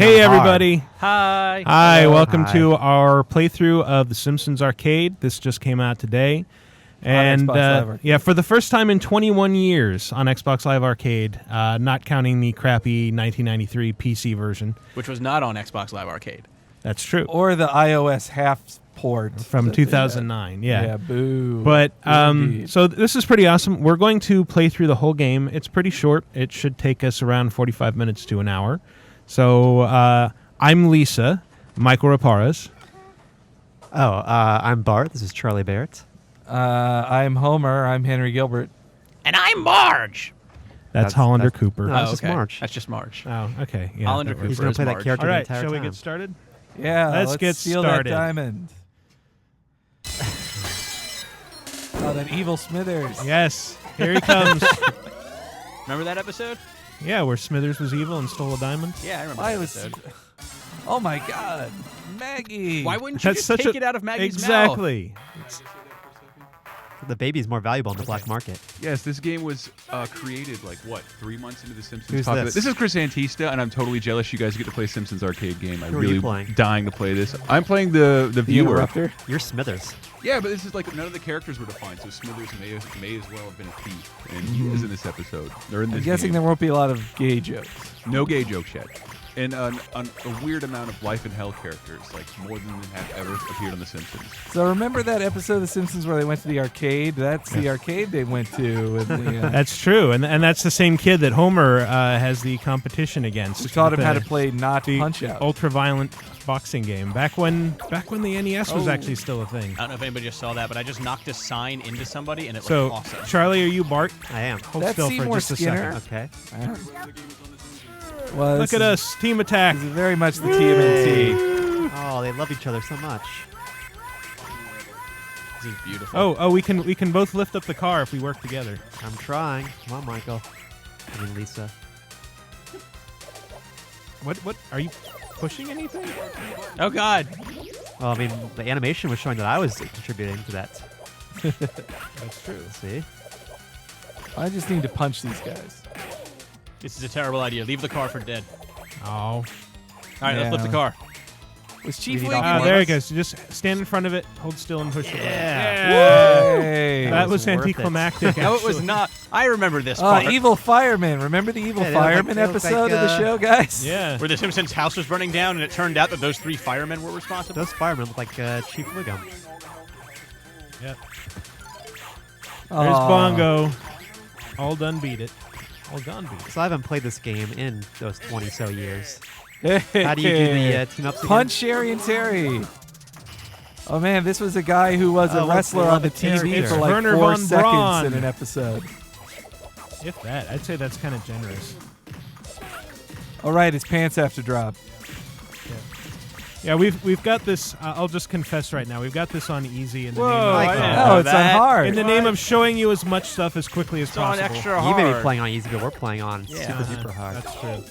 Hey, everybody. Hi. Hi, Hello. welcome to our playthrough of The Simpsons Arcade. This just came out today. And yeah, for the first time in 21 years on Xbox Live Arcade, not counting the crappy 1993 PC version. Which was not on Xbox Live Arcade. That's true. Or the iOS half port. From 2009, yeah. Yeah, boo. But, so this is pretty awesome. We're going to play through the whole game. It's pretty short. It should take us around 45 minutes to an hour. So, I'm Lisa, Michael Raparez. I'm Bart. This is Charlie Barrett. I'm Homer. I'm Henry Gilbert. And I'm Marge. That's Hollander Cooper. No, that's just Marge. That's just Marge. Oh, okay. Yeah, Hollander Cooper He's going is to play Marge. that character All the right, entire shall we time. get started? Yeah, Let's get steal started. that diamond. Oh, that evil Smithers. Yes, here he comes. Remember that episode? Yeah, where Smithers was evil and stole a diamond. Yeah, I remember I that was. episode. Oh my God, Maggie! Why wouldn't you just take it out of Maggie's exactly. The baby's more valuable on the black market. Yes, this game was created, 3 months into the Simpsons Who's popular. this? This is Chris Antista, and I'm totally jealous you guys get to play Simpsons Arcade game. I'm Who are you really playing? dying to play this. I'm playing the viewer. Interrupter? You're Smithers. Yeah, but this is none of the characters were defined, so Smithers may as well have been a thief, and he is in this episode. They're in this I'm guessing game. there won't be a lot of gay jokes. No gay jokes yet. And a weird amount of life and hell characters, more than have ever appeared on The Simpsons. So remember that episode of The Simpsons where they went to the arcade? That's the arcade they went to. That's true, and that's the same kid that Homer has the competition against. We taught him how to The- play not the punch out. ultra-violent boxing game back when the NES was actually still a thing. I don't know if anybody just saw that, but I just knocked a sign into somebody, and it So, looked awesome. Charlie, are you Bart? I am. Hold That's still Seymour for just a Skinner. second. Okay. Well, Look at us, team attack. This is very much the TMNT. Oh, they love each other so much. This is beautiful. Oh, we can both lift up the car if we work together. I'm trying. Come on, Michael. I mean, Lisa. What are you pushing anything? Oh, God. Well, I mean, the animation was showing that I was contributing to that. That's true. See? I just need to punch these guys. This is a terrible idea. Leave the car for dead. Oh. All right, let's flip the Yeah. car. Was Chief need Wig all in There this? it goes. Just stand in front of it, hold still, and push it. Yeah. Hey. That was was worth it. anticlimactic. No, it was actually. not. I remember this part. Evil Fireman. Remember the Evil Yeah, they look Fireman they look episode of the show, guys? Yeah. Where the Simpsons' house was burning down, and it turned out that those 3 firemen were responsible. Those firemen look like Chief Wiggum. Yeah. Aw. There's Bongo. All done beat it. All done beat it. So I haven't played this game in those 20-so years. Hey. How do you do the team-ups again? Punch Sherry and Terry. Oh, man, this was a guy who was a Oh, what's wrestler the on the other character? TV It's for like Werner 4 von seconds Braun. in an episode. If that, I'd say that's kind of generous. All right, his pants have to drop. Yeah, we've got this. I'll just confess right now. We've got this on easy in the Whoa, name I of, didn't No, know it's on that. hard. in the name of showing you as much stuff as quickly as It's on possible. extra You hard. may be playing on easy, but we're playing on Yeah. super duper hard. That's true.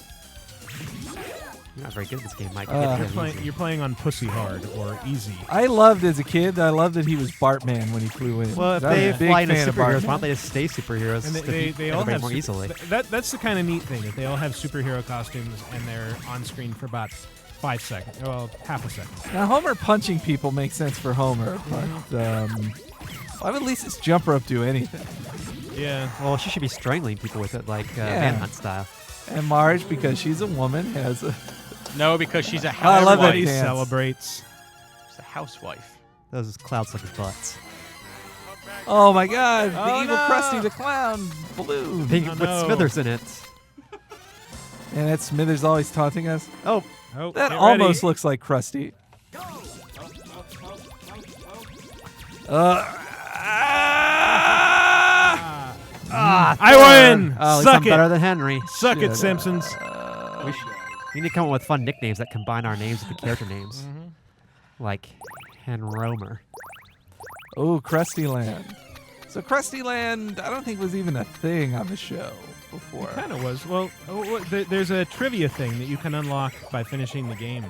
You're not very good at this game, Mike. You're playing on pussy hard or easy. I loved as a kid. I loved that he was Bartman when he flew in. Well, if I was they a big fly into fan of superheroes, why Bartman. don't they just stay superheroes And to they beat all everybody have more easily? That's the kind of neat thing that they all have superhero costumes and they're on screen for about 5 seconds. Well, half a second. Now, Homer punching people makes sense for Homer, but why would Lisa's jump rope do anything? Yeah. Well, she should be strangling people with it, like Manhunt style. And Marge, because she's a woman, has a... No, because she's a I housewife. love that Everybody dance. celebrates. She's a housewife. Those cloud suckers' butts. Oh, my God. The Oh, evil no. Krusty the Clown balloon. They Oh, put no. Smithers in it. And that's Smithers always taunting us. Oh, Oh, That get almost ready. looks like Krusty. I win. at least Suck I'm it. better than Henry. Suck it, Shit. Simpsons. We need to come up with fun nicknames that combine our names with the character names. Like Henromer. Oh, Krusty Land. So Krusty Land, I don't think was even a thing on the show before. Kind of was. Well, there's a trivia thing that you can unlock by finishing the game.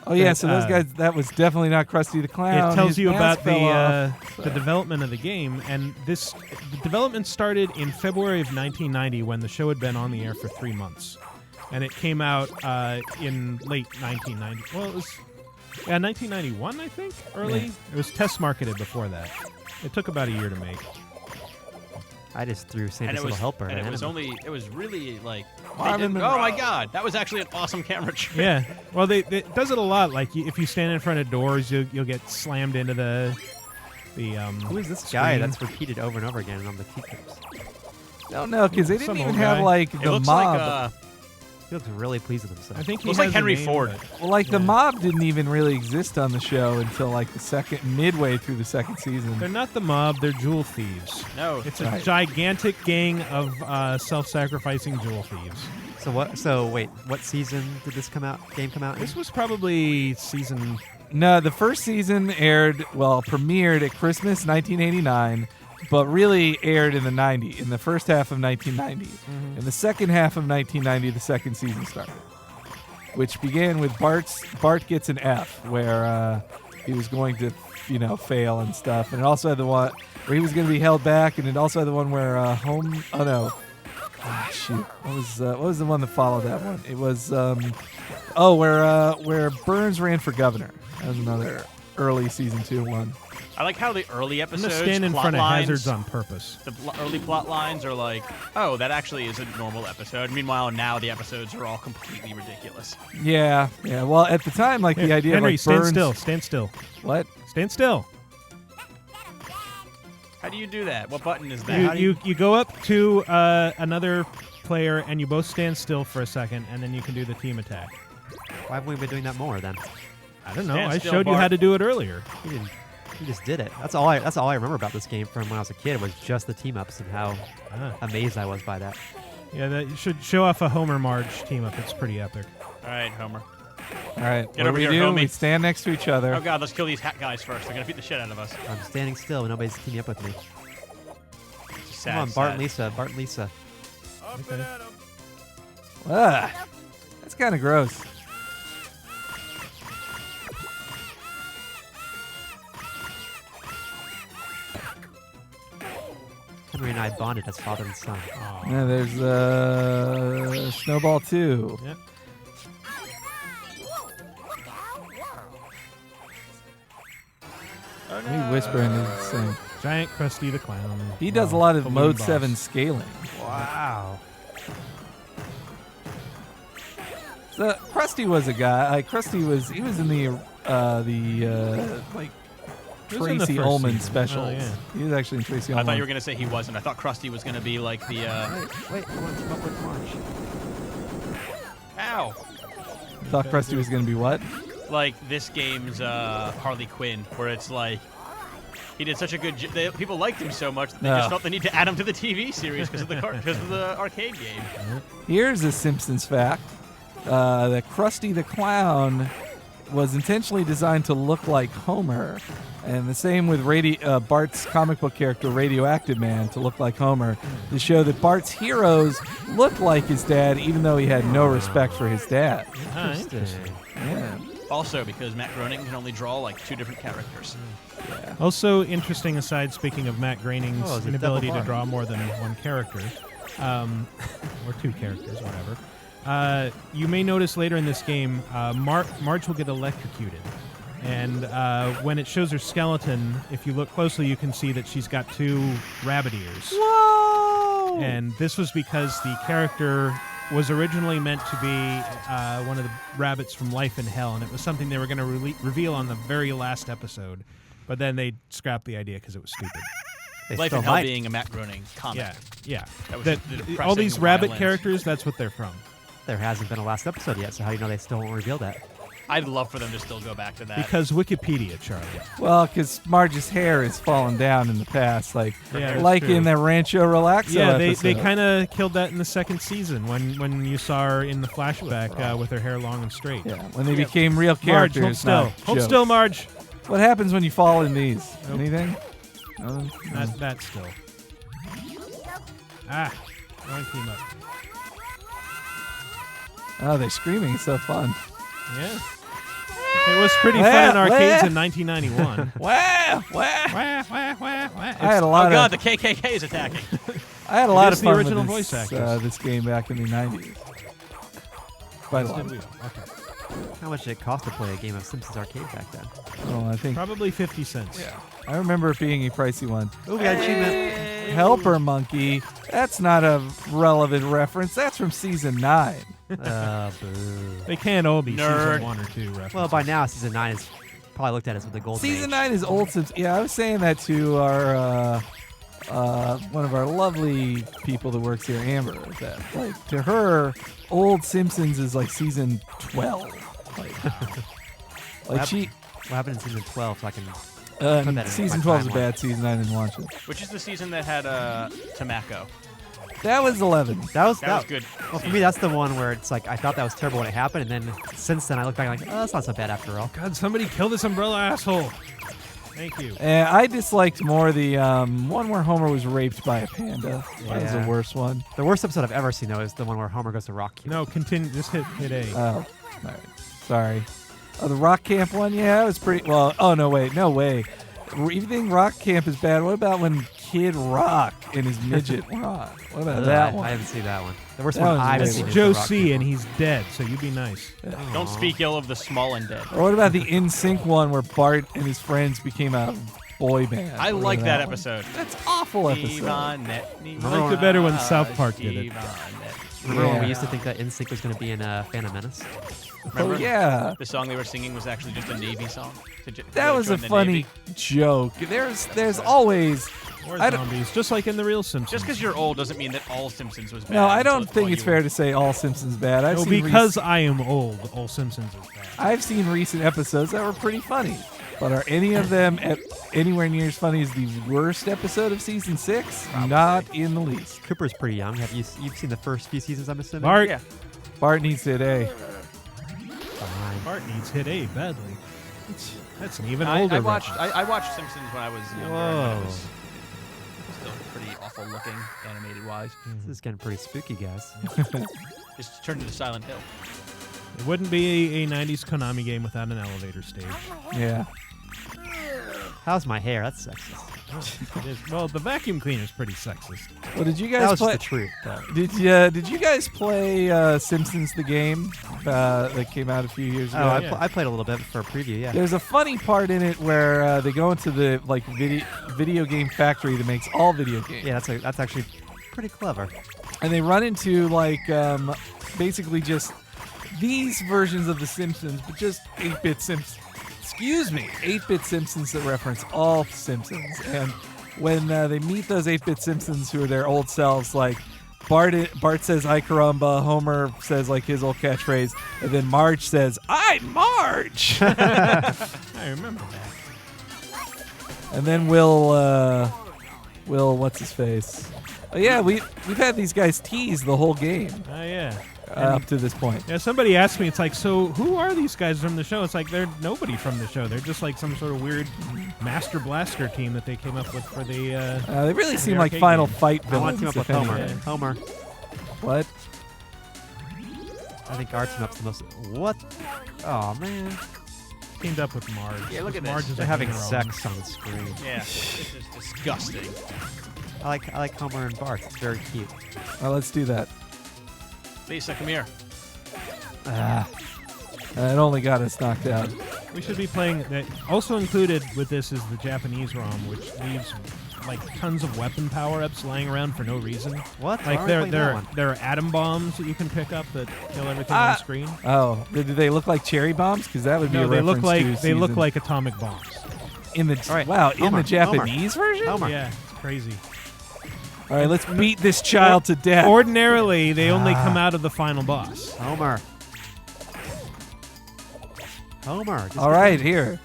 Oh yeah, that, so those guys, that was definitely not Krusty the Clown. It tells His you mask about fell off. the development of the game, and the development started in February of 1990 when the show had been on the air for 3 months. and it came out in late 1990. Well, it was 1991, I think. Early. Yeah. It was test marketed before that. It took about a year to make. I just threw Santa's And it Little was, Helper. and at it was him. only, it was really like, Marvin oh Monroe. my God, that was actually an awesome camera trick. Yeah. Well, it does it a lot. Like if you stand in front of doors, you'll get slammed into the Who is this screen. guy that's repeated over and over again on the teacups? Don't know, because they didn't Some even old have guy. like It the looks mob. like, He looks really pleased with himself. I think he looks has like a Henry name, Ford. but- Well, like the Yeah. mob didn't even really exist on the show until like the midway through the second season. They're not the mob. They're jewel thieves. no. It's a Right. gigantic gang of self-sacrificing jewel thieves. So what? So wait, what season did this game come out? in? This was probably season. No, the first season premiered at Christmas 1989, but really aired in the first half of 1990. In the second half of 1990, the second season started, which began with Bart gets an F, where he was going to, fail and stuff, and it also had the one where he was going to be held back, and it also had the one where what was the one that followed that one? It was where Burns ran for governor. That was another early season 2 one. I like how the early I'm episodes, gonna stand in plot front of lines, hazards on purpose. the early plot lines are like, oh, that actually is a normal episode. Meanwhile, now the episodes are all completely ridiculous. Yeah. Well, at the time, like the idea Henry, of like Burns. stand still. What? Stand still. How do you do that? What button is that? You go up to another player and you both stand still for a second, and then you can do the team attack. Why haven't we been doing that more then? I don't know. Stand I still, showed you Bart. how to do it earlier. You just did it. That's all I remember about this game from when I was a kid was just the team ups and how amazed I was by that. Yeah, that you should show off a Homer Marge team up. It's pretty epic. All right, Homer. All right. Get What over do here, we do? homie. We stand next to each other. Oh God, let's kill these hat guys first. They're gonna beat the shit out of us. I'm standing still and nobody's teaming up with me. Sad, Come on, Bart sad. and Lisa. Bart and Lisa. Okay. That's kind of gross. Henry and I bonded as father and son. Aw. Yeah, there's Snowball 2. Yep. Me whispering is the same. Giant Krusty the Clown. He does a lot of Balloon Mode Boss. 7 scaling. Wow. So Krusty was a guy. Krusty was in the like He was in the Tracy first Ullman season. specials. Oh, yeah. He was actually in Tracy I Ullman. thought you were gonna say he wasn't. I thought Krusty was gonna be like the. Wait, I want to keep up with March. Ow! thought Krusty was going to be what? Like this game's Harley Quinn, where it's like he did such a good. People liked him so much that they just felt the need to add him to the TV series because of the arcade game. Here's a Simpsons fact: that Krusty the Clown was intentionally designed to look like Homer, and the same with Bart's comic book character Radioactive Man to look like Homer, to show that Bart's heroes looked like his dad, even though he had no respect for his dad. Ah, interesting. Yeah. Also, because Matt Groening can only draw like 2 different characters. Also interesting aside, speaking of Matt Oh, Groening's it's a inability double to bar. draw more than one character, or 2 characters, whatever. You may notice later in this game, Marge will get electrocuted. And when it shows her skeleton, if you look closely, you can see that she's got 2 rabbit ears. Whoa! And this was because the character was originally meant to be one of the rabbits from Life in Hell, and it was something they were going to reveal on the very last episode. But then they scrapped the idea because it was stupid. They Life still in Hell might. being a Matt Groening comic. Yeah. That was That- the all these depressing rabbit violence. characters, that's what they're from. There hasn't been a last episode yet, so how do you know they still won't reveal that? I'd love for them to still go back to that. Because Wikipedia, Charlie. Well, because Marge's hair has fallen down in the past, Yeah, that's like true. in the Rancho Relaxo Yeah, they episode. kind of killed that in the second season when you saw her in the flashback with her hair long and straight. Yeah, when they became real Marge, characters. hold still. not Hold jokes. still, Marge. What happens when you fall in these? Nope. Anything? Nothing? That still. Wrong team up. Oh, they're screaming. It's so fun. Yeah. It was pretty fun in arcades in 1991. Wow! Wow! Wah, wah, wah, wah. I had a oh lot God, of the KKK is attacking. I had a lot is of the fun original with voice this, actors. this game back in the 90s. Quite a lot. Did we? Okay. How much did it cost to play a game of Simpsons Arcade back then? Oh, I think. Probably 50 cents. Yeah. I remember it being a pricey one. Oh, we got an achievement. Helper Monkey. That's not a relevant reference. That's from season 9. Boo. They can't all be Nerd. season 1 or 2 references. Well, by now, season 9 is probably looked at as with the golden Season age. 9 is old Simpsons. Yeah, I was saying that to our one of our lovely people that works here, Amber. That like to her, old Simpsons is like season 12. Like she. What happened in season 12? So I can. that in Season my 12 is a timeline. bad season. I didn't watch it. Which is the season that had Tamako. That was 11. That was good. Well, for me, that's the one where it's like I thought that was terrible when it happened, and then since then I look back and like, oh, that's not so bad after all. God, somebody kill this umbrella asshole. Thank you. I disliked more the one where Homer was raped by a panda. That was the Yeah. worst one. The worst episode I've ever seen though is the one where Homer goes to Rock Camp. No, continue. Just hit A. Oh, all right. Sorry. Oh, the Rock Camp one? Yeah, it was pretty. Well, oh, no, wait. No way. You think Rock Camp is bad? What about when Kid Rock and his midget rock? What about that one? I haven't seen that one. The worst That one one's I've way seen worse. is Joe the Rock C. Camp and one. he's dead, so you be nice. Don't speak ill of the small and dead. Or what about the In Sync one where Bart and his friends became a boy band? I What like about that one? episode. That's awful episode. I liked it better when South Park did it. Remember when Yeah. we used to think that NSYNC was going to be in Phantom Menace? Oh, yeah. The song they were singing was actually just a Navy song. That was a join the funny Navy. joke. There's always. Or I don't- zombies, just like in the real Simpsons. Just because you're old doesn't mean that all Simpsons was bad. No, I until don't it's think all it's you fair were. to say all Simpsons bad. No, because I am old, all Simpsons is bad. I've seen recent episodes that were pretty funny, but are any of them anywhere near as funny as the worst episode of season 6? Not in the least. Cooper's pretty young. You've seen the first few seasons, I'm assuming? Bart, Yeah. Bart needs to hit A. Fine. Bart needs hit A badly. That's an even I older watched reference. I watched Simpsons when I was younger. And Whoa. it was still pretty awful looking, animated wise. This is getting pretty spooky, guys. Just turned into Silent Hill. It wouldn't be a 90s Konami game without an elevator stage. Yeah. How's my hair? That's sexist. It is. Well, the vacuum cleaner's pretty sexist. Well, did you That guys was play? just the truth, though. Did you guys play Simpsons the game that came out a few years ago? Oh, yeah. I played a little bit for a preview, yeah. There's a funny part in it where they go into the video game factory that makes all video games. Yeah, that's actually pretty clever. And they run into basically just these versions of the Simpsons, but just 8-bit Simpsons. Excuse me, 8-bit Simpsons that reference all Simpsons. And when they meet those 8-bit Simpsons who are their old selves, like Bart says "Ay caramba," Homer says like his old catchphrase, and then Marge says "I'm Marge," I remember that. and then Will what's his face? Oh, yeah, we've had these guys tease the whole game Oh, yeah. up to this point. Yeah, somebody asked me, it's like, so who are these guys from the show? It's like, they're nobody from the show. They're just like some sort of weird Master Blaster team that they came up with for the... They really the seem like arcade Final game. Fight I want villains. to team up with if Homer. anything. Homer. What? I think our team up's the most. What? Oh man, teamed up with Marge. Yeah, look at this. Marge is they're a having hero. sex on the screen. Yeah, this is disgusting. I like Homer and Bart. It's very cute. Well, let's do that. Lisa, come here. It only got us knocked out. We should be playing... Also included with this is the Japanese ROM, which leaves like tons of weapon power-ups lying around for no reason. What? Like Why are we there playing that there one? there are atom bombs that you can pick up that kill everything on the screen. Oh, do they look like cherry bombs? Because that would be No, a they look reference to like season- like atomic bombs. in the All right, wow in Homer, the Japanese version. Homer. Yeah, it's crazy. All right, let's beat this child to death. Ordinarily, they only come out of the final boss. Homer. Homer. just All get right, the- here.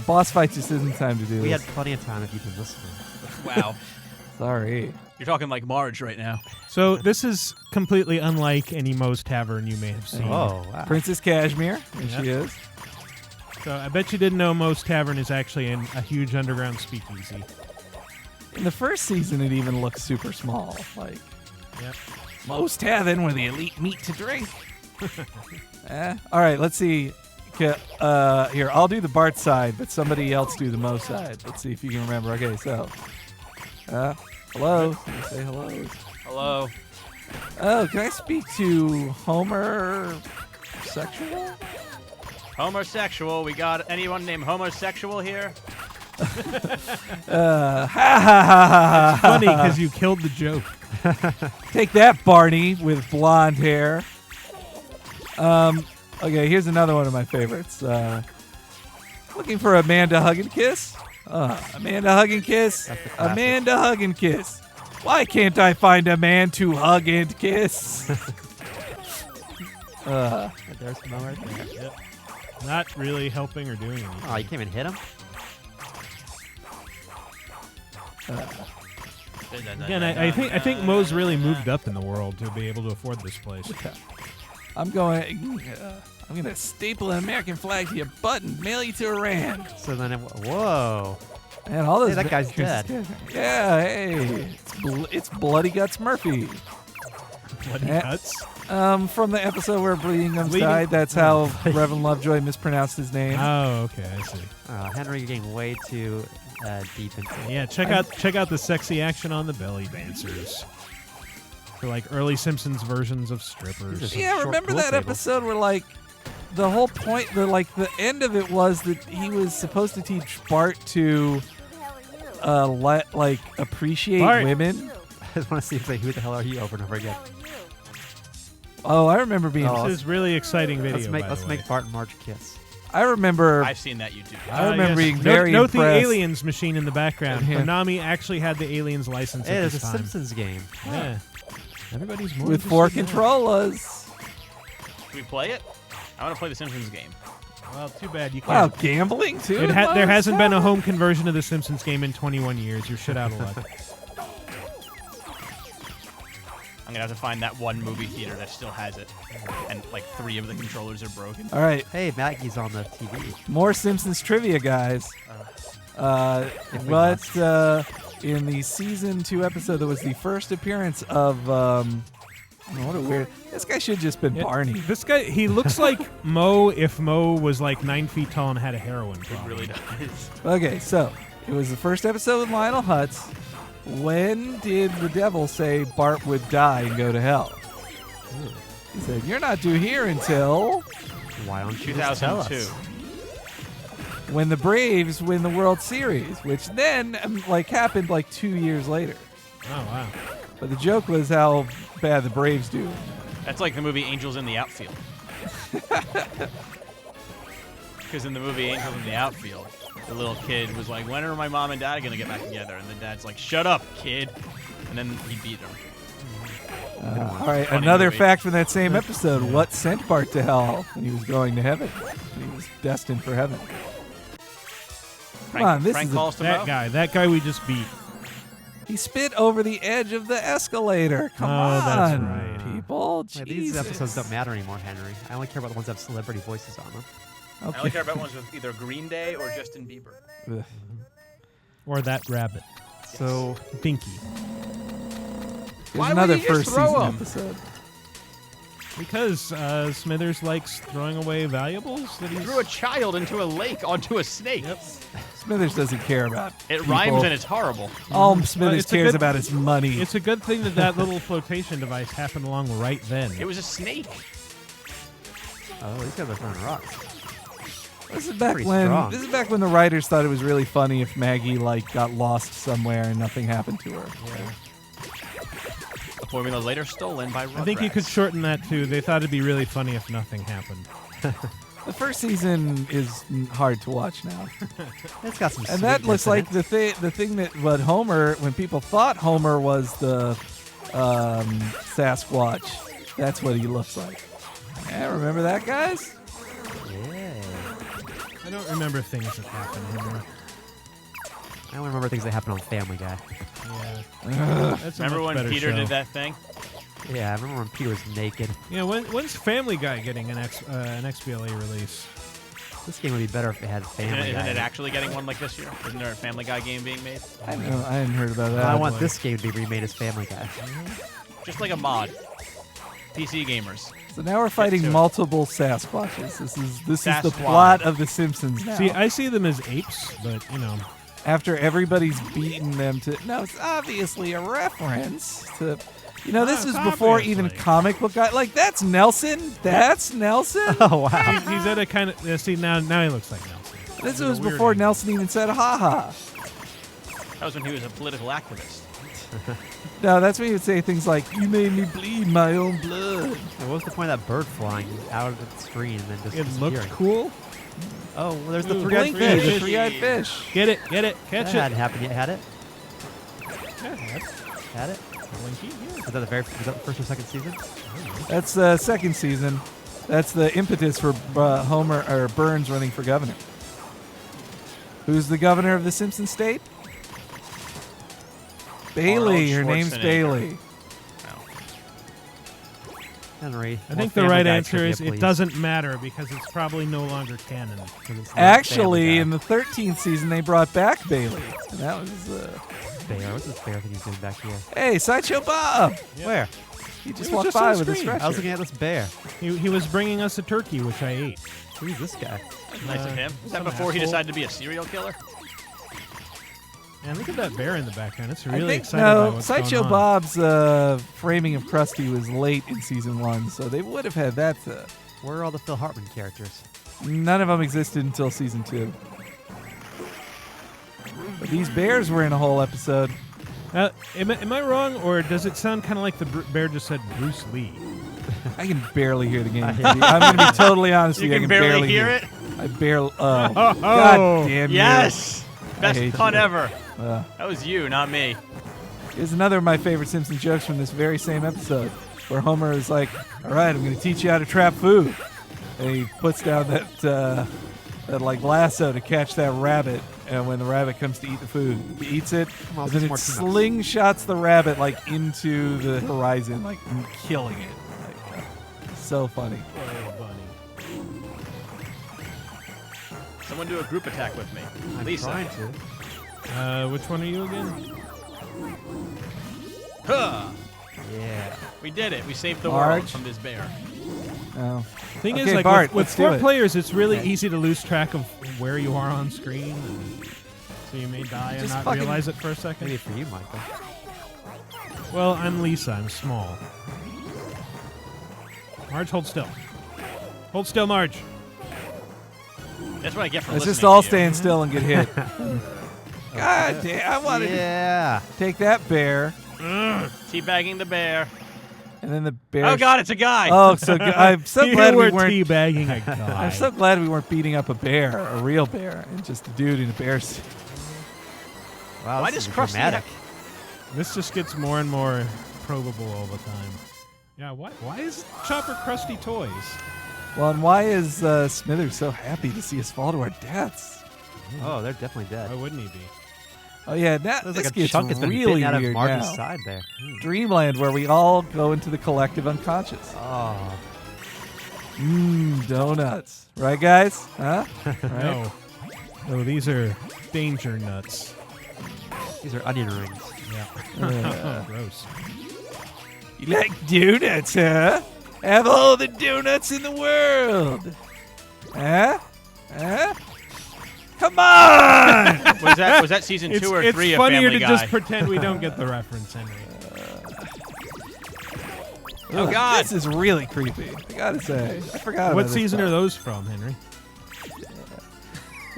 Boss fight just isn't time to do We had this. plenty of time if you've been listening. Wow. Sorry. You're talking like Marge right now. So this is completely unlike any Moe's Tavern you may have seen. Oh, wow. Princess Cashmere, and she Yeah. is. So I bet you didn't know Moe's Tavern is actually a huge underground speakeasy. In the first season, it even looks super small. Like Yep. most tavern where the elite meet to drink. All right, let's see. Here, I'll do the Bart side, but somebody else do the Mo side. Let's see if you can remember. Okay, so, hello. Say hello. Hello. Oh, can I speak to Homer sexual? Homosexual. We got anyone named homosexual here? Ha ha ha ha. Funny because you killed the joke. Take that, Barney with blonde hair. Okay, here's another one of my favorites. Looking for Amanda Hug and Kiss? Amanda Hug and Kiss? Amanda Hug and Kiss. Why can't I find a man to hug and kiss? There's Mo right there. Yep. Not really helping or doing anything. Oh, you can't even hit him? Again, I think Mo's really moved up in the world to be able to afford this place. I'm going to staple an American flag to your butt and mail you to Iran. So then, whoa. And all those Hey, that guy's dead. Yeah, hey, it's Bloody Guts Murphy. Bloody guts. From the episode where Bleeding Gums died, that's how Reverend Lovejoy mispronounced his name. Oh, okay, I see. Henry, you're getting way too deep into it. Yeah, check out the sexy action on the belly dancers. For like early Simpsons versions of strippers. Yeah, short remember pool that table. episode where like the whole point, the end of it was that he was supposed to teach Bart to appreciate Bart. women. I just want to see if they who the hell are you over and over again. Oh, I remember being. This is really exciting video. Let's make Bart and Marge kiss. I remember. I've seen that YouTube. I remember being Note- very note the impressed. aliens machine in the background. Yeah. Konami actually had the aliens license Hey, at there's this a time. Simpsons game. Yeah. Everybody's more with interested 4 in that. controllers. Should we play it? I want to play the Simpsons game. Well, too bad you Wow, can't. gambling too. There hasn't been a home conversion of the Simpsons game in 21 years. You're shit out of luck. I'm gonna have to find that one movie theater that still has it, and like 3 of the controllers are broken. All right, Hey, Maggie's on the TV. more Simpsons trivia, guys. In the season 2 episode, that was the first appearance of. What a weird. This guy should have just been Barney. This guy, he looks like Mo if Mo was like 9 feet tall and had a heroin It problem. really does. Okay, so it was the first episode with Lionel Hutz. When did the devil say Bart would die and go to hell? He said, "You're not due here until Why don't you just tell 2002. us? when the Braves win the World Series," which then happened like 2 years later. Oh wow. But the joke was how bad the Braves do. That's like the movie Angels in the Outfield. Because in the movie Angels in the Outfield, the little kid was like, "When are my mom and dad gonna get back together?" And the dad's like, "Shut up, kid." And then he beat him. All right, Funny another movie. fact from that same episode: what sent Bart to hell when he was going to heaven? He was destined for heaven. Come on, this Frank is calls to Mo. That guy we just beat. he spit over the edge of the escalator. Come on, that's right. people. Wait, these Jesus. episodes don't matter anymore, Henry. I only care about the ones that have celebrity voices on them. I only Okay. care about ones with either Green Day or Justin Bieber. Ugh. Or that rabbit. So, Binky. There's Why would another you just first throw season 'em? episode. Because Smithers likes throwing away valuables that he's... Threw a child into a lake onto a snake. Smithers doesn't care about It people. rhymes and it's horrible. All Smithers it's a cares good- about is money. It's a good thing that little flotation device happened along right then. It was a snake. oh, these guys are throwing rocks. This is back pretty when strong. the writers thought it was really funny if Maggie got lost somewhere and nothing happened to her. The formula later stolen by Rugrats. I think you could shorten that too. They thought it'd be really funny if nothing happened. The first season is hard to watch now, It's got some and that sweetness looks in like it. the thing that when people thought Homer was the Sasquatch, that's what he looks like. Yeah, remember that, guys? Yeah. I don't remember things that happened anymore. I only remember things that happen on Family Guy. Yeah. That's a Remember much when better Peter show. did that thing? Yeah, I remember when Peter was naked. Yeah, when's Family Guy getting an XBLA release? This game would be better if it had Family Isn't Guy. it actually getting one like this year? Isn't there a Family Guy game being made? I hadn't heard about that. I want this game to be remade as Family Guy. Just like a mod. PC gamers. So now we're to fighting it. multiple Sasquatches. This is the Sasquatch. plot of The Simpsons now. See, I see them as apes, but you know, After everybody's beaten them to... Now, it's obviously a reference to... You know, this was before even comic book guy. Like, that's Nelson. That's Nelson. Oh wow. He's at a kind of see now he looks like Nelson. This was before Nelson even said "haha." That was when he was a political activist. No, that's when he would say things like, "You made me bleed my own blood." What was the point of that bird flying out of the screen and then just It disappearing? looked cool. Oh, well, there's the Ooh, three-eyed Blinky. fish. The three-eyed fish. Get it, catch That hadn't happened yet, had it? Yeah, Had it? Blinky, yeah. Was that the first or second season? That's the second season. That's the impetus for Homer or Burns running for governor. Who's the governor of the Simpsons state? Bailey. Her name's Schwarzenegger. Bailey. Henry. I think the right answer is it doesn't matter because it's probably no longer canon. Actually, in the 13th season, they brought back Bailey. And that was... Bear. What's this bear thing he's doing back here? Hey, Sideshow Bob! Where? He just He was walked just by on with a screen. stretcher. I was looking at this bear. He was bringing us a turkey, which I ate. Who's this guy? Nice of him. Is that some before he asshole. decided to be a serial killer? Man, look at that bear in the background. It's really I think, excited by what's Sideshow going on. Bob's framing of Krusty was late in season 1, so they would have had that. Where are all the Phil Hartman characters? None of them existed until season 2. But these bears were in a whole episode. Am I wrong, or does it sound kind of like the bear just said Bruce Lee? I can barely hear the game. I'm going to be totally honest with You you. I can barely hear it? I barely... God damn you. Yes! hate Best pun you. ever. Uh, That was you, not me. Here's another of my favorite Simpsons jokes from this very same episode, where Homer is like, "All right, I'm going to teach you how to trap food," and he puts down that like lasso to catch that rabbit. And when the rabbit comes to eat the food, he eats it, on, and then it more peanuts. slingshots the rabbit like into the horizon, like killing it. Like, so funny. Someone do a group attack with me. I'm Lisa. trying to. Which one are you again? Huh. Yeah. We did it. We saved the Marge. world from this bear. Oh. Thing Okay, is, like Bart, with let's do 4 it. players, it's really easy to lose track of where you are on screen, and so you may die and Just not fucking- realize it for a second. Maybe for you, Michael. Well, I'm Lisa. I'm small. Marge, hold still. Hold still, Marge. That's what I get for Let's listening just all to you. stand still and get hit. God damn! I wanted Yeah. to take that bear, Teabagging the bear. and then the bear. Oh, God, it's a guy. Oh, so good. I'm so You glad we were weren't. teabagging a guy. I'm so glad we weren't beating up a bear, a real bear, and just a dude in a bear suit. Wow, Why this does is Krusty dramatic. This just gets more and more probable all the time. Yeah, why is Chopper Krusty toys? Well, and why is Smithers so happy to see us fall to our deaths? Oh, they're definitely dead. Why wouldn't he be? Oh yeah, that There's this like a gets chunk that's been really bitten out of weird Marge's now. side there. Dreamland, where we all go into the collective unconscious. Oh. Donuts, right, guys? Huh? Right? No. No, these are danger nuts. These are onion rings. Yeah. Gross. You like donuts, huh? Have all the donuts in the world. Huh? Huh? Come on! Was that season 2 or It's 3 of funnier Family to Guy? just pretend we don't get the reference, Henry. Oh, God. This is really creepy. I gotta say, I forgot. about What this season part. are those from, Henry?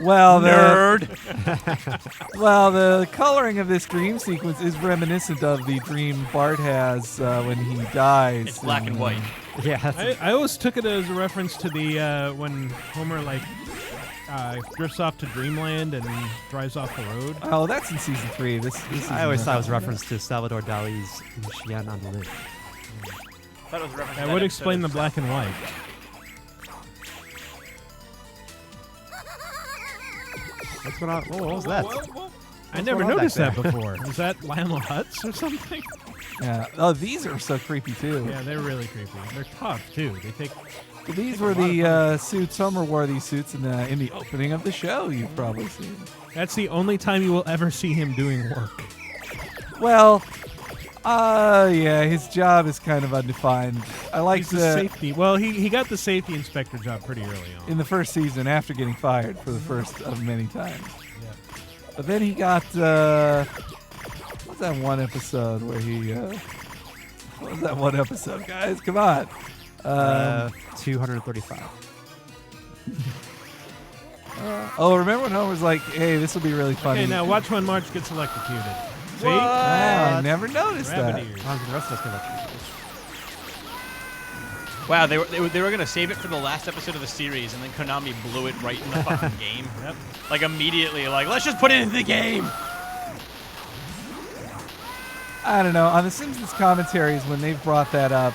Well, Nerd. Well, the coloring of this dream sequence is reminiscent of the dream Bart has when he dies. It's black and white. Yeah. That's I always took it as a reference to the when Homer drifts off to Dreamland and drives off the road. Oh, that's in season 3. This I always thought it was a reference to Salvador Dali's Chien on the Lid. That was a reference to That that would episode explain the of black and white. What's going on? What was that? I never going on noticed back that before. Is that Lionel Hutz or something? Yeah. Oh, these are so creepy too. Yeah, they're really creepy. They're tough too. They take. But these Take a were lot of the suits. Homer wore these suits in the opening of the show. You've probably seen. That's the only time you will ever see him doing work. Well, yeah, his job is kind of undefined. I like He's the the safety. Well, he got the safety inspector job pretty early on. in the first season after getting fired for the first of many times. Yeah. But then he got what's that one episode where he What was that one episode, guys? Come on. 235. Remember when Homer's like, hey, this will be really funny. Okay, now watch when Marge gets electrocuted. See? Wow, I never noticed Rabbit that. ears. The rest of us can electrocute. Wow, they were gonna save it for the last episode of the series, and then Konami blew it right in the fucking game. Yep. Like immediately, like let's just put it into the game. I don't know. On the Simpsons commentaries, when they've brought that up,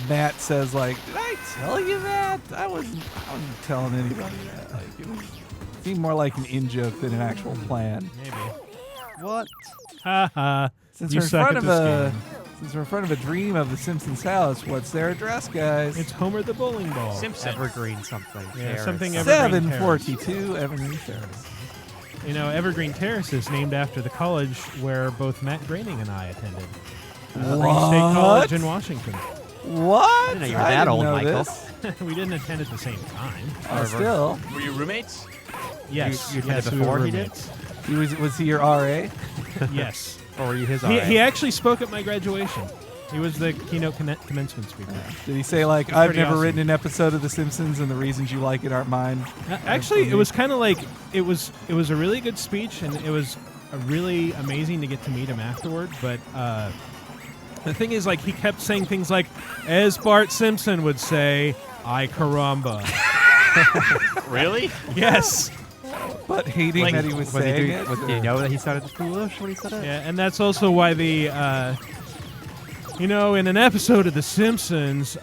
Matt says, like, did I tell you that? I wasn't telling anybody that. Like, it seemed more like an in-joke than an actual plan. Maybe. What? Ha ha. Since You we're in suck front at of this a game. since we're in front of a dream of the Simpsons house, what's their address, guys? It's Homer the bowling ball. Simpson. Evergreen something. Yeah, Terrace. something Evergreen Terrace. 742 Evergreen Terrace. You know, Evergreen Terrace is named after the college where both Matt Groening and I attended. Green State College in Washington. What? I didn't know you were that old, know Michael. this. We didn't attend at the same time. Still, Were you roommates? Yes. You yes, attended we were before he did? roommates. was he your RA? Yes. Or were you his He actually spoke at my graduation. He was the keynote commencement speaker. Did he say, like, I've pretty never awesome. written an episode of The Simpsons and the reasons you like it aren't mine? Actually, it was kind of like it was a really good speech, and it was really amazing to get to meet him afterward. But the thing is, like, he kept saying things like, as Bart Simpson would say, "Ay caramba." Really? Yes. But hating Like, that he was saying it? Did you know that he sounded foolish when he said it? Yeah, and that's also why in an episode of The Simpsons,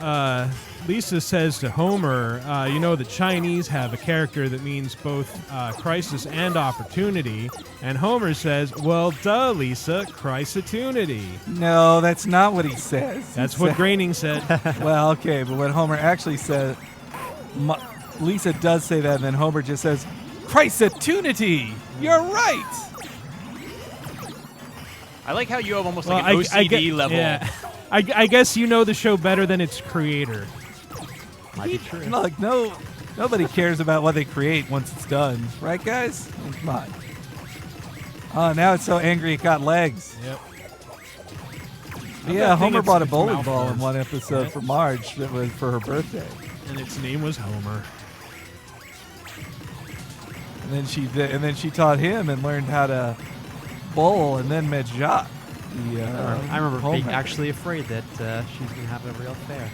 Lisa says to Homer, the Chinese have a character that means both crisis and opportunity. And Homer says, well, duh, Lisa, crisis-tunity. No, that's not what he says. That's He what said- Groening said. Well, okay, but what Homer actually said, Lisa does say that, and then Homer just says, crisis-tunity! You're right! I like how you have almost Well, like an OCD level. Yeah. I guess you know the show better than its creator. Might be true. Look, nobody cares about what they create once it's done. Right, guys? Come on. Oh, now it's so angry it got legs. Yep. Yeah, think Homer it's- bought a it's bowling mouth ball in words. one episode Yep. for Marge that was for her birthday. And its name was Homer. And then she taught him and learned how to bowl, and then met Jacques. I remember home being hacker. actually afraid that she was going to have a real affair.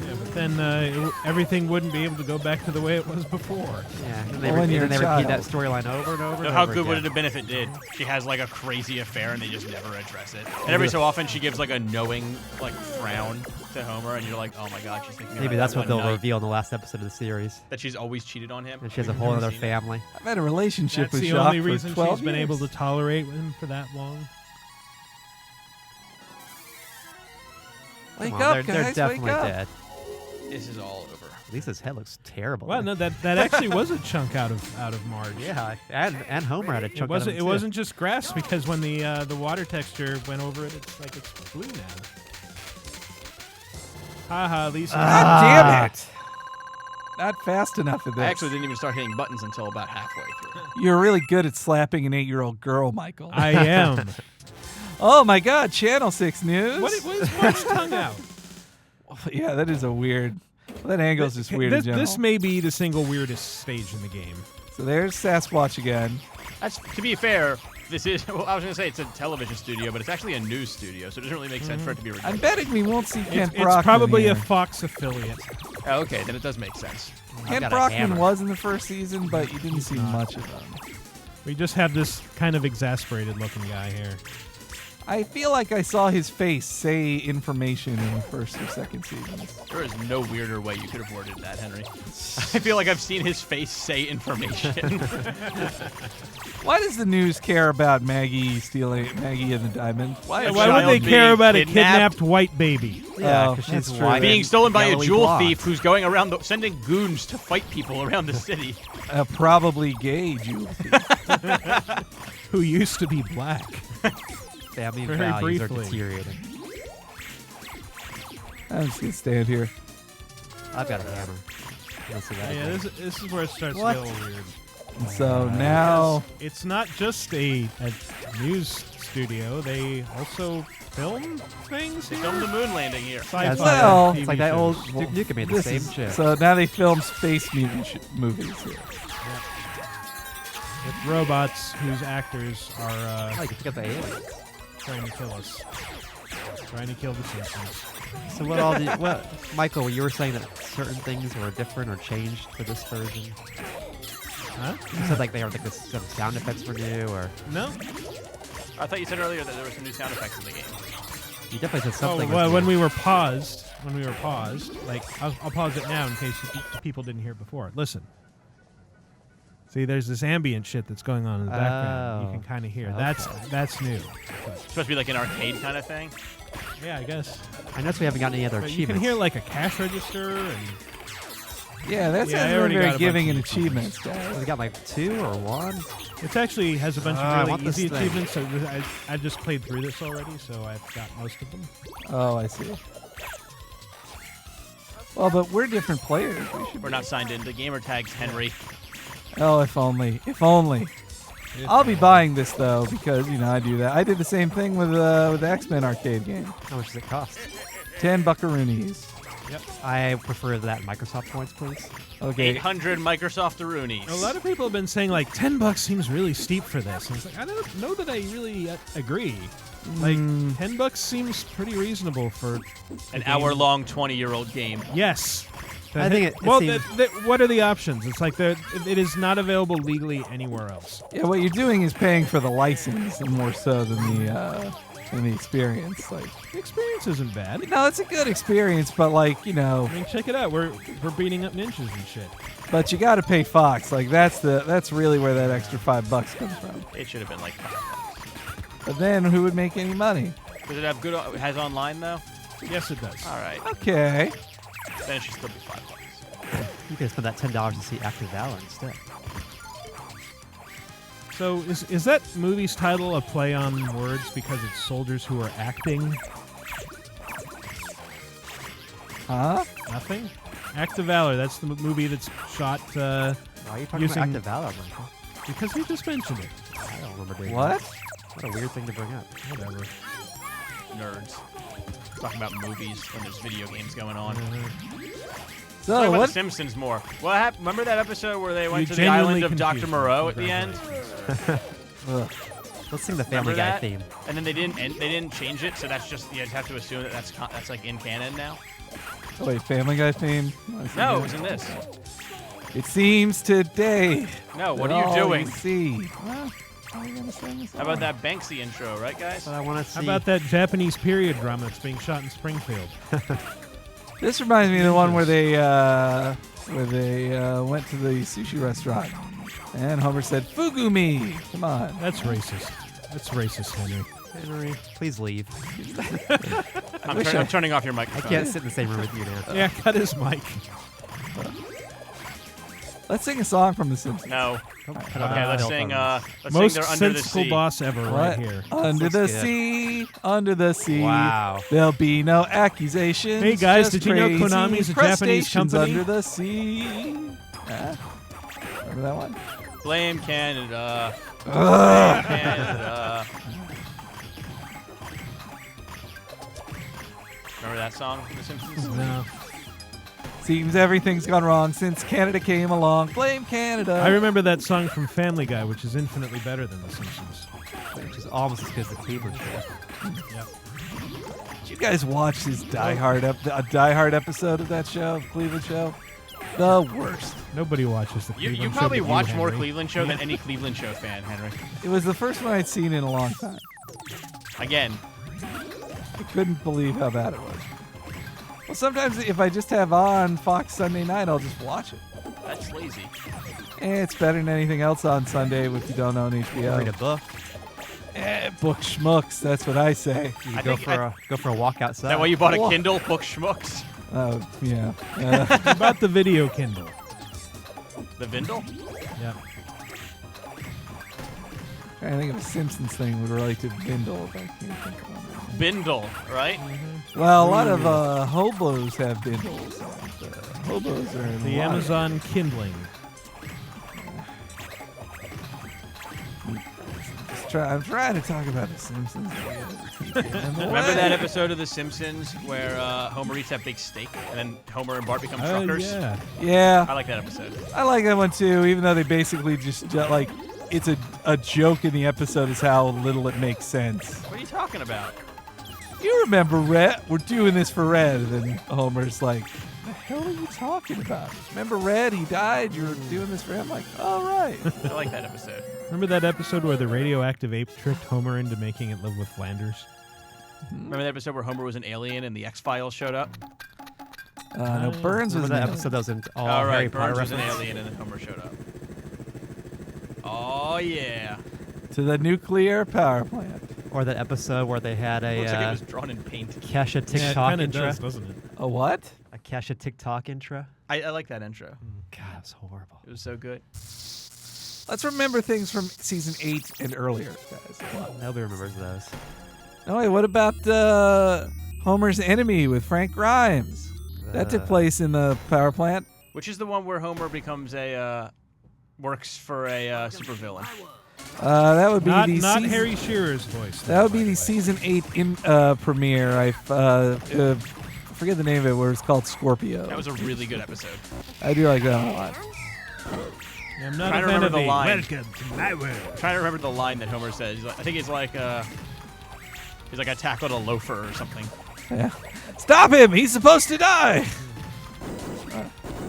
Yeah, but then everything wouldn't be able to go back to the way it was before. Yeah, and Well, when you're a they repeat that child. storyline over and over. And How over good would it again. have been if it did? She has like a crazy affair and they just never address it. And every so often she gives like a knowing like frown to Homer, and you're like, oh my god, she's thinking. Maybe about that's that what they'll one night reveal in the last episode of the series. That she's always cheated on him. And she has a We've whole never other seen it. family. I've had a relationship That's with the Jacques only for reason 12 she's been years. able to tolerate him for that long. Wake Come on, up, they're guys, definitely wake up. dead. This is all over. Lisa's head looks terrible. Well, no, that actually was a chunk out of Marge. Yeah, and Homer had a chunk It wasn't. out of It him, wasn't just grass because when the water texture went over it, it's like it's blue now. Haha, Lisa. God damn it! Not fast enough of this. I actually didn't even start hitting buttons until about halfway through. You're really good at slapping an 8-year-old girl, Michael. I am. Oh my God! Channel 6 news. What is Marge's tongue out? Yeah, that is a weird. That angle's just weird in This, general. this may be the single weirdest stage in the game. So there's Sasquatch again. That's to be fair. This is. Well, I was gonna say it's a television studio, but it's actually a news studio, so it doesn't really make sense for it to be. I'm Ridiculous. betting we won't see Kent Brockman It's probably here. a Fox affiliate. Oh, okay, then it does make sense. Kent got a Brockman hammer. was in the first season, but you didn't see much of him. We just have this kind of exasperated looking guy here. I feel like I saw his face say information in the first or second seasons. There is no weirder way you could have worded that, Henry. I feel like I've seen his face say information. Why does the news care about Maggie stealing Maggie and the diamond? Why Why would they care about a kidnapped white baby? Yeah, Oh, 'cause that's she's true. white. being stolen by a Yellowy jewel blonde. thief who's going around sending goons to fight people around the city? A probably gay Jew. Who used to be black. Family Very values are briefly. deteriorating. I'm just gonna stand here. I've got a hammer. Let's see that. Yeah, this is where it starts What? to get a little weird. And so now It's not just a news studio. They also film things They here. filmed the moon landing here. Sci-fi Well, TV It's like that old shows. Duke Nukem made the same shit. so now they film space movies here. With robots whose actors are Oh, you can pick up the aliens. trying to kill us. Trying to kill the Simpsons. So what Michael, you were saying that certain things were different or changed for this version. Huh? You said like some sound effects were new, or No? I thought you said earlier that there were some new sound effects in the game. you definitely said Oh, something. well, was when new. we were paused, like, I'll pause it now in case people didn't hear it before. Listen. See, there's this ambient shit that's going on in the background. You can kind of hear. Okay. That's new. It's supposed to be like an arcade kind of thing. Yeah, I guess. I noticed we haven't gotten any other But you achievements. can hear like a cash register and Yeah, that's Yeah, I not already very got a giving in bunch of achievements, guys. we got like 2 or 1. it actually has a bunch I of want really this easy thing. achievements. So I just played through this already, so I've got most of them. Oh, I see. Well, but we're different players. We're not signed into gamer tags, Henry. Oh, if only. If only. I'll be buying this though because I do that. I did the same thing with the X-Men arcade game. How much does it cost? 10 buckaroonies. I prefer that Microsoft points, please. Okay. 800 Microsoft Roonies. A lot of people have been saying like $10 seems really steep for this. And it's like I don't know that I really agree. Like $10 seems pretty reasonable for An hour-long 20-year-old game. Yes. I think it well, seems- what are the options? It's like it is not available legally anywhere else. Yeah, what you're doing is paying for the license more so than the experience. Like, The experience isn't bad. no, it's a good experience, but like I mean, check it out. We're beating up ninjas and shit. but you got to pay Fox. Like that's really where that extra $5 comes from. It should have been like But then who would make any money? Does it have good? It has online though. Yes, it does. All right. Okay. Then it should still be $5. You can spend that $10 to see Active Valor instead. So is that movie's title a play on words because it's soldiers who are acting? Huh? Nothing? Act of Valor. That's the movie that's shot Why are you talking Using- about Active Valor, Michael? because you just mentioned it. I don't remember doing What? that. What a weird thing to bring up. Whatever. Nerds. Talking about movies when there's video games going on. So Talk about what? The Simpsons more. What happened? Remember that episode where they went You to the island genuinely of Dr. confused Moreau me. at the end? Ugh. Let's sing the Remember Family Guy that? theme. And then they didn't change it, so that's just you just have to assume that that's like in canon now. Oh, wait, Family Guy theme? No, it was in this. It seems today. No, what that are you all doing? You see. Well, how are you gonna sing this How about song? that Banksy intro, right, guys? But I want to see. How about that Japanese period drama that's being shot in Springfield? This reminds me of the one where they went to the sushi restaurant, and Homer said, "Fugumi." Come on. That's racist. That's racist, Henry. Henry, please leave. I'm turning off your I microphone. can't sit in the same room with you now. Yeah, cut his mic. Let's sing a song from The Simpsons. No. Cut Okay, out let's the sing. phones. Let's Most sing. They're under the sensible sea. boss ever, right What? here. Under Looks the good. sea, under the sea. Wow. There'll be no accusations. Hey, guys, just did you know crazy Konami's a Japanese crustaceans company? Under the sea. Remember that one? Blame Canada. Ugh. Canada. Remember that song from The Simpsons? No. Seems everything's gone wrong since Canada came along. Blame Canada. I remember that song from Family Guy, which is infinitely better than The Simpsons. Which is almost as good as the Cleveland show. Yep. Did you guys watch this Die Hard episode of that show, Cleveland show? The worst. Nobody watches the You Cleveland Show probably but watch more Henry. Cleveland Show than any Cleveland Show fan, Henry. It was the first one I'd seen in a long time. Again, I couldn't believe how bad it was. Well, sometimes if I just have on Fox Sunday night, I'll just watch it. that's lazy. It's better than anything else on Sunday if you don't own Read a HBO. book. Book schmucks, that's what I say. You I go think for a walk Is outside. that why you bought a Wha- Kindle? Book schmucks. Oh, yeah. About the video Kindle. The Vindle? Yep. I think of a Simpsons thing would relate to Bindle, if I can't think of one. Bindle, right? Well, a lot of hobos have Bindles. And, hobos are in The water. Amazon Kindling. I'm trying to talk about The Simpsons. Remember that episode of The Simpsons where Homer eats that big steak and then Homer and Bart become truckers? Yeah. Yeah. I like that episode. I like that one too, even though they basically just like it's a joke in the episode is how little it makes sense. What are you talking about? You remember Red? We're doing this for Red. And then Homer's like, the hell are you talking about? Remember Red? He died. You were doing this for him? Like, all right. I like that episode. Remember that episode where the radioactive ape tricked Homer into making it live with Flanders? Remember that episode where Homer was an alien and the X-Files showed up? No, Burns was Remember that in episode that was in all All right, Harry Potter Burns was an reference? alien and then Homer showed up. Oh, yeah. to the nuclear power plant. Or that episode where they had a Looks like it was drawn in paint. Kesha Yeah, it TikTok kind of intro. does, doesn't it? A what? A Kesha TikTok intro. I like that intro. God, it was horrible. It was so good. Let's remember things from season 8 and earlier, guys. Nobody remembers those. Oh, wait, what about Homer's Enemy with Frank Grimes? That took place in the power plant. Which is the one where Homer becomes works for a supervillain. That would be Not season, Harry Shearer's voice. That would be by the way. season 8 premiere. I forget the name of it, where it's called Scorpio. That was a really good episode. I do like that one a lot. I'm not Trying a to fan remember of the line. Welcome to my world. I'm trying to remember the line that Homer says. I think he's like I tackled a loafer or something. Yeah. Stop him! He's supposed to die!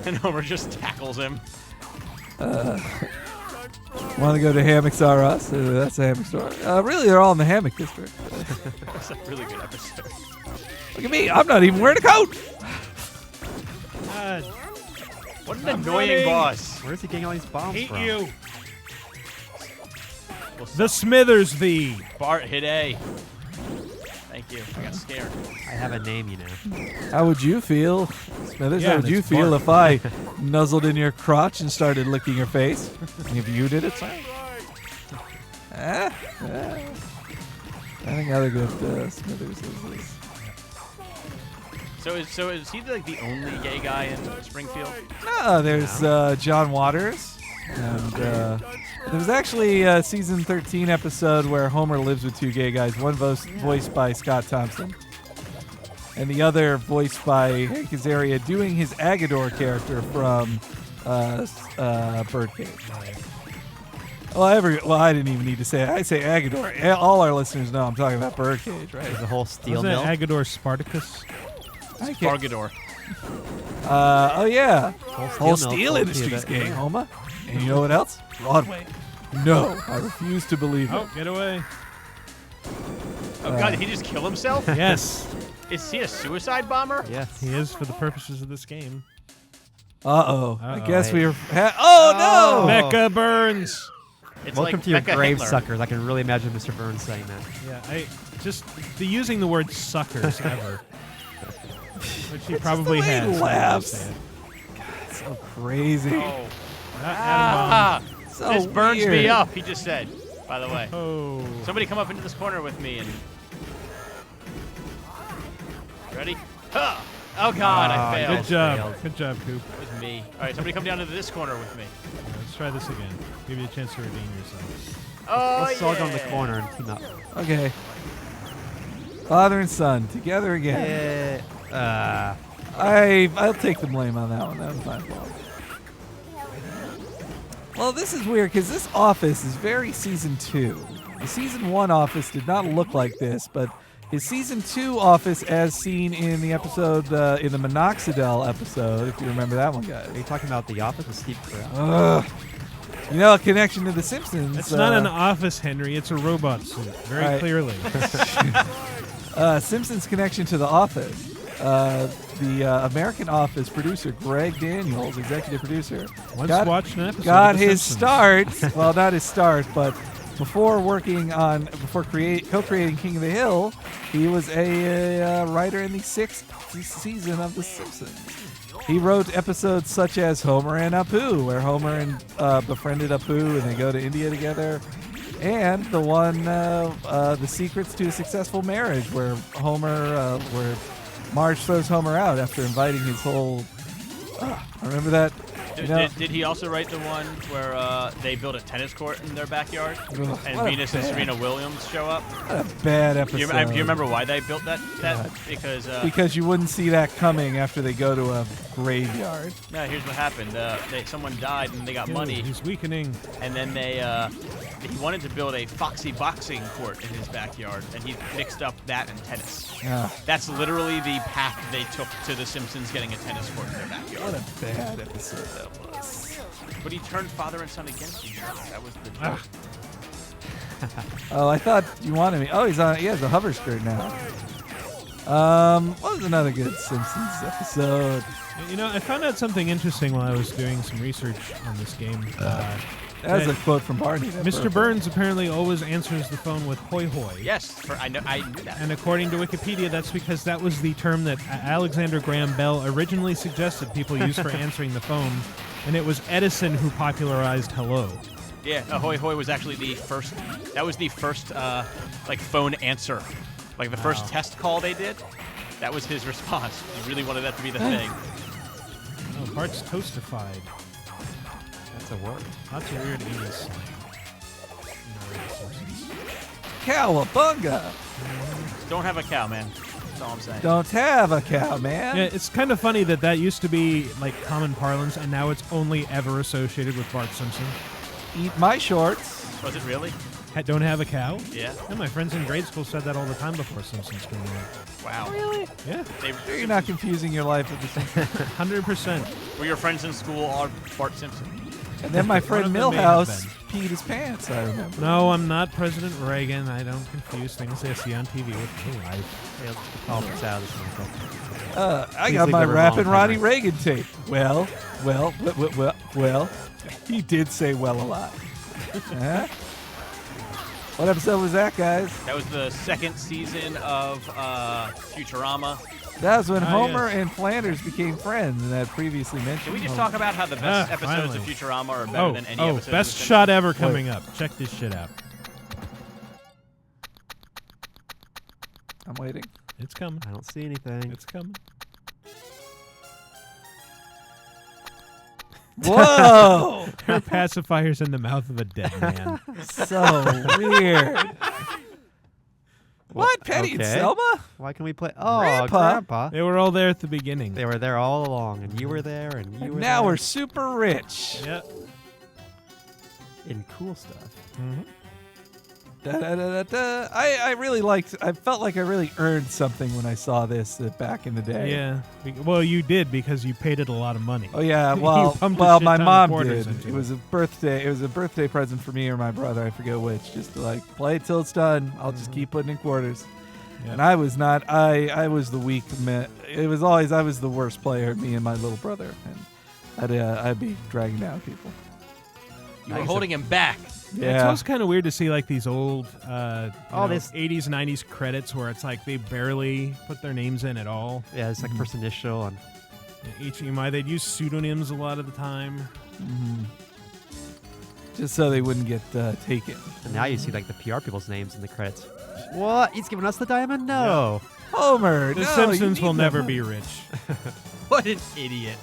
And Homer just tackles him. Want to go to Hammocks R Us? That's a hammock store. Really, they're all in the hammock district. That's a really good episode. Look at me. I'm not even wearing a coat. God, What an I'm annoying running. boss. Where's he getting all these bombs hate from? you. Well, The Smithers thee. Bart hit A. Thank you. I got scared. I have a name, you know. How would you feel, Smithers? Yeah, how would you it's feel Bart. if I nuzzled in your crotch and started licking your face? If you did it, sir? I think other good Smithers is. So is he like the only gay guy in Springfield? No, there's John Waters. And there was actually a season 13 episode where Homer lives with two gay guys, one voiced by Scott Thompson, and the other voiced by Hank Azaria, doing his Agador character from Birdcage. Well, I didn't even need to say it. I say Agador. All our listeners know I'm talking about Birdcage, right? There's a whole steel Wasn't mill. it Agador Spartacus? I can't- Bargador. Oh, yeah. Whole mill steel told me industry's that. gay, Homer. And you know what else? Broadway. No, I refuse to believe it. Oh, get away. Oh God, did he just kill himself? Yes, Is he a suicide bomber? Yes. he is for the purposes of this game. Uh-oh. I Uh-oh. guess we were... oh, no! Becca Burns. It's Welcome like to your Becca grave, Hitler. suckers. I can really imagine Mr. Burns saying that. Yeah, I just the using the word suckers ever, which he probably the way he has. I laughs. understand. So crazy. Oh. Not Ah, So this burns me weird. up, he just said, by the way. Oh, Somebody come up into this corner with me and... Ready? Huh. Oh God, I failed. good job. failed. Good job, Coop. It was me. All right, somebody come down to this corner with me. Let's try this again. Give you a chance to redeem yourself. Oh, Let's all go in the yeah. corner and team up. Okay. Father and son, together again. Yeah. I'll take the blame on that one. That was my fault. Well, this is weird because this office is very season 2. The season 1 office did not look like this, but his season 2 office, as seen in the episode, in the Minoxidil episode, if you remember that one, guys. Are you talking about the office with Steve Carell? Ugh. You know, a connection to The Simpsons. It's not an office, Henry. It's a robot suit. Very Right. clearly. Simpsons connection to The Office. The American Office producer Greg Daniels, executive producer, Once got, watched an episode got of The his Simpsons. start. Well, not his start, but before co-creating King of the Hill, he was a writer in the 6th season of The Simpsons. He wrote episodes such as Homer and Apu, where Homer and befriended Apu and they go to India together. And the one, The Secrets to a Successful Marriage, where where Marge throws Homer out after inviting his whole. Remember that Did he also write the one where they built a tennis court in their backyard and Venus and Serena Williams show up? What a bad episode. Do you remember why they built that? Because you wouldn't see that coming after they go to a graveyard. No, here's what happened. Someone died and they got money. He's weakening. And then he wanted to build a foxy boxing court in his backyard, and he mixed up that and tennis. That's literally the path they took to The Simpsons getting a tennis court in their backyard. What a bad episode that was. But he turned father and son against each other. That was the joke. Oh, I thought you wanted me. Oh, he has a hover skirt now. What was another good Simpsons episode? I found out something interesting while I was doing some research on this game. That's a quote from Barney. Mr. Burns apparently always answers the phone with "hoi hoi." Yes, I knew that. And according to Wikipedia, that's because that was the term that Alexander Graham Bell originally suggested people use for answering the phone, and it was Edison who popularized "hello." Yeah, hoi hoi was actually the first. That was the first phone answer, like the first test call they did. That was his response. He really wanted that to be the thing. Oh, Bart's toastified. That's a word. Lots of weird 80s. Cowabunga! Don't have a cow, man. That's all I'm saying. Don't have a cow, man. Yeah, it's kind of funny that used to be like common parlance, and now it's only ever associated with Bart Simpson. Eat my shorts. Was it really? Don't have a cow? Yeah. Yeah, my friends in grade school said that all the time before Simpsons came out. Wow. Really? Yeah. Sure you're not confusing your life with the Simpsons. 100%. Were your friends in school are Bart Simpson? And then my friend One of them may have Milhouse peed his pants, I remember. No, I'm not President Reagan. I don't confuse things I see on TV with real life. Politics out of this I Please got leave my the Rappin' wrong Roddy comment. Reagan tape. Well. He did say well a lot. Huh? What episode was that, guys? That was the second season of Futurama. That was when Oh, Homer yes. and Flanders became friends, and that previously mentioned. Can we just Homer. talk about how the best episodes finally. of Futurama are better than any episodes of best The shot Simpsons? ever coming up. Check this shit out. I'm waiting. It's coming. I don't see anything. It's coming. Whoa! Her pacifier's in the mouth of a dead man. So weird. What? Penny and Okay. Selma? Why can we play? Oh, Grandpa. Grandpa. They were all there at the beginning. They were there all along, and you were there, and you And were now there. we're super rich. Yep. in cool stuff. Mm-hmm. I really liked. I felt like I really earned something when I saw this back in the day. Yeah. Well, you did because you paid it a lot of money. Oh yeah. You Well, pumped a well, shit my ton of mom quarters did. into It was a birthday. It was a birthday present for me or my brother. I forget which. Just to like play it till it's done. I'll just keep putting in quarters. Yep. And I was not. I was the weak man. It was always I was the worst player. Me and my little brother. And I'd be dragging down people. You were holding him back. Yeah. It's always kind of weird to see like these old this 80s, 90s credits where it's like they barely put their names in at all. Yeah, it's like first initial and HMI, they'd use pseudonyms a lot of the time. Mm-hmm. Just so they wouldn't get taken. And now you see like the PR people's names in the credits. What? He's giving us the diamond? No. Homer, The no, Simpsons you will need never that be money. rich. What an idiot.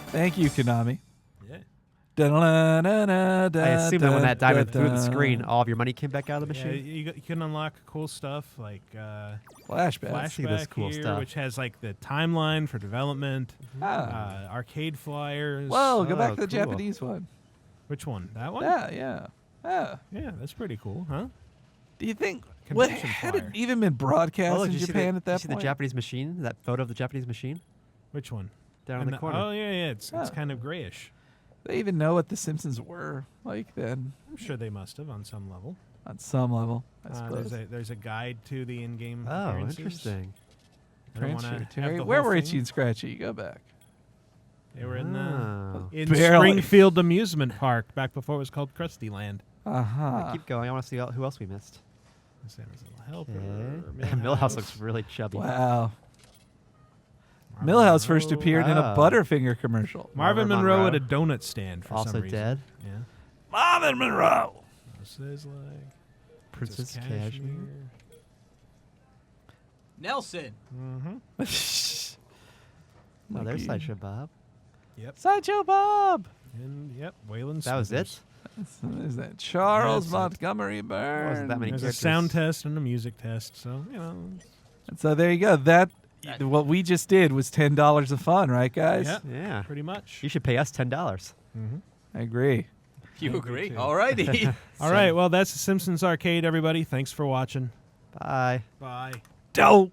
Thank you, Konami. Yeah. I assume that when that diamond threw the screen, all of your money came back out of the Yeah, machine. you can unlock cool stuff like Flashback. see this Flashback cool here, stuff. which has like the timeline for development, Ah. arcade flyers. Whoa, go Oh, back to the cool. Japanese one. Which one? That one? Yeah. Yeah, that's pretty cool, huh? Do you think Convention had it flyer. even been broadcast look, in did you see Japan the, at that did you see point? the Japanese machine? That photo of the Japanese machine Which one? down in the corner. Oh yeah, it's Oh. kind of grayish. They even know what the Simpsons were like then, I'm sure they must have on some level. on some level, I suppose. There's a guide to the in-game Oh, appearances. interesting. I don't wanna Crunchy, have Terry. the Where whole were thing. Itchy and Scratchy? Go back. They were in Oh. Barely. Springfield Amusement Park back before it was called Krusty Land. Uh-huh. Keep going. I want to see who else we missed. There's a little helper. Okay. Millhouse looks really chubby. Wow. Millhouse first appeared in a Ah. Butterfinger commercial. Marvin Marvin Monroe Monroe. at a donut stand for Also some reason. dead. Yeah. Marvin Monroe. This is like Princess Cashmere. Nelson. Mm-hmm. Oh, there's Sideshow Bob. Yep. Sideshow Bob. And yep, Waylon. That was Smithers. it. What is that? Charles That's it. Montgomery Burns. Wasn't that many There's a characters. sound test and a music test, so So there you go. What we just did was $10 of fun, right, guys? Yeah. Yeah. pretty much. You should pay us $10. I agree. You agree? All righty. All right, well, that's the Simpsons Arcade, everybody. Thanks for watching. Bye. Bye. Dope.